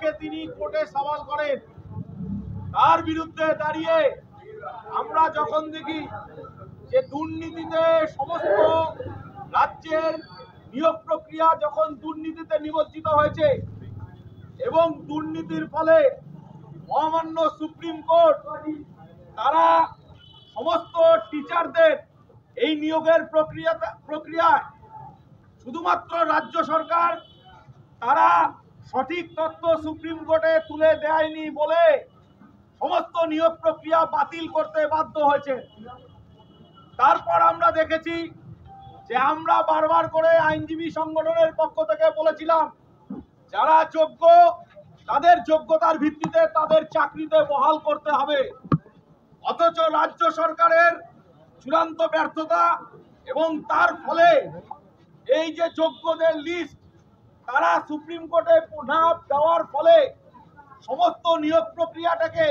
যাকে তিনি কোর্টে সওয়াল করেন তার বিরুদ্ধে দাঁড়িয়ে আমরা যখন দেখি যে দুর্নীতিতে সমস্ত রাজ্যের নিয়োগ প্রক্রিয়া যখন দুর্নীতিতে নিমজ্জিত হয়েছে এবং দুর্নীতির ফলে মহামান্য সুপ্রিম কোর্ট তারা সমস্ত টিচারদের এই নিয়োগের প্রক্রিয়ায় শুধুমাত্র রাজ্য সরকার তারা সঠিক তথ্য সুপ্রিম কোর্টে তুলে দেয়নি বলে সমস্ত নিয়োগ প্রক্রিয়া বাতিল করতে বাধ্য হয়েছে। তারপর আমরা দেখেছি যে আমরা বারবার করে আইনজীবী সংগঠনের পক্ষ থেকে বলেছিলাম যারা যোগ্য তাদের যোগ্যতার ভিত্তিতে তাদের চাকরিতে বহাল করতে হবে, অথচ রাজ্য সরকারের চূড়ান্ত ব্যর্থতা এবং তার ফলে এই যে যোগ্যদের লিস্ট তারা সুপ্রিম কোর্টে না দেওয়ার ফলে সমস্ত নিয়োগ প্রক্রিয়াটাকে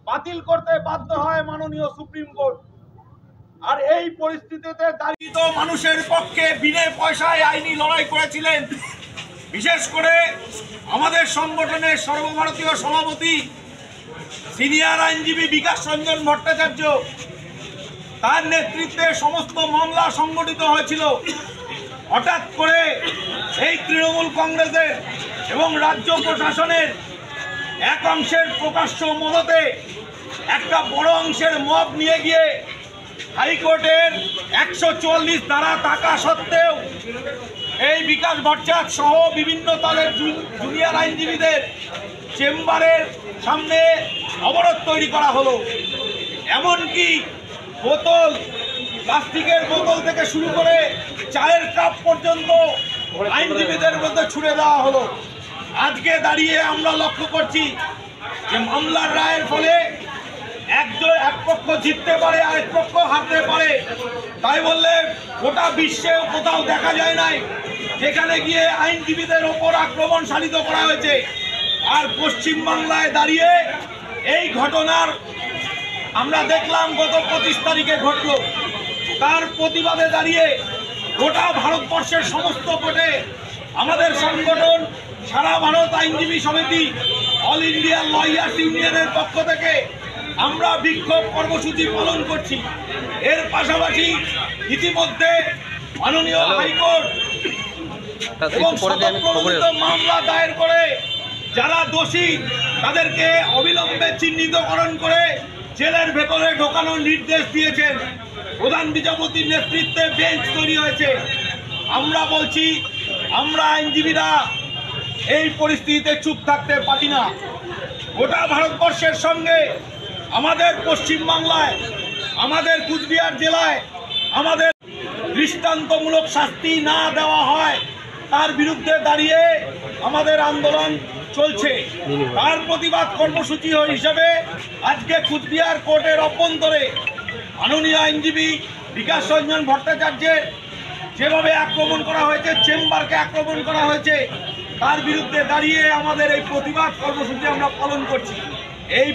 বাতিল করতে বাধ্য হয় মাননীয় সুপ্রিম কোর্ট। আর এই পরিস্থিতিতে দাঁড়িয়ে মানুষের পক্ষে বিনা পয়সায় আইনি লড়াই করেছিলেন, বিশেষ করে আমাদের সংগঠনের সর্বভারতীয় সভাপতি সিনিয়র আইনজীবী বিকাশ রঞ্জন ভট্টাচার্য, তার নেতৃত্বে সমস্ত মামলা সংগঠিত হয়েছিল। হঠাৎ করে এই তৃণমূল কংগ্রেসের এবং রাজ্য প্রশাসনের এক অংশের প্রকাশ্য মদতে একটা বড় অংশের মব নিয়ে গিয়ে হাইকোর্টের 144 ধারা থাকা সত্ত্বেও এই বিকাশ ভট্টাচার্য সহ বিভিন্ন দলের জুনিয়র আইনজীবীদের চেম্বারের সামনে অবরোধ তৈরি করা হলো। এমনকি বোতল, প্লাস্টিকের বোতল থেকে শুরু করে চায়ের কাপ পর্যন্ত আইনজীবীদের মধ্যে ছুড়ে দেওয়া হলো। আজকে দাঁড়িয়ে আমরা লক্ষ্য করছি যে মামলার রায়ের ফলে এক পক্ষ জিততে পারে, আরেক পক্ষ হারতে পারে। তাই বললে গোটা বিশ্বেও কোথাও দেখা যায় নাই যেখানে গিয়ে আইনজীবীদের ওপর আক্রমণ সাধিত করা হয়েছে। আর পশ্চিমবাংলায় দাঁড়িয়ে এই ঘটনার আমরা দেখলাম গত 25 তারিখে ঘটল। তার প্রতিবাদে দাঁড়িয়ে গোটা ভারতবর্ষের সমস্ত কোর্টে আমাদের সংগঠন সারা ভারত আইনজীবী সমিতি অল ইন্ডিয়া লয়ার্স ইউনিয়নের পক্ষ থেকে আমরা বিক্ষোভ কর্মসূচি পালন করছি। এর পাশাপাশি ইতিমধ্যে মাননীয় হাইকোর্ট এবং মামলা দায়ের করে যারা দোষী তাদেরকে অবিলম্বে চিহ্নিতকরণ করে জেলের ভেতরে ঢোকানোর নির্দেশ দিয়েছেন। প্রধান বিচারপতির নেতৃত্বে বেঞ্চ তৈরি হয়েছে। আমরা বলছি আমরা আইনজীবীরা এই পরিস্থিতিতে চুপ থাকতে পারি না। গোটা ভারতবর্ষের সঙ্গে আমাদের পশ্চিমবাংলায়, আমাদের কুচবিহার জেলায় আমাদের দৃষ্টান্তমূলক শাস্তি না দেওয়া হয় তার বিরুদ্ধে দাঁড়িয়ে আমাদের আন্দোলন চলছে। তার প্রতিবাদ কর্মসূচি হিসেবে আজকে কুচবিহার কোর্টের অভ্যন্তরে মাননীয় আইনজীবী বিকাশ রঞ্জন ভট্টাচার্যের যেভাবে আক্রমণ করা হয়েছে, চেম্বারকে আক্রমণ করা হয়েছে, তার বিরুদ্ধে দাঁড়িয়ে আমাদের এই প্রতিবাদ কর্মসূচি আমরা পালন করছি। এই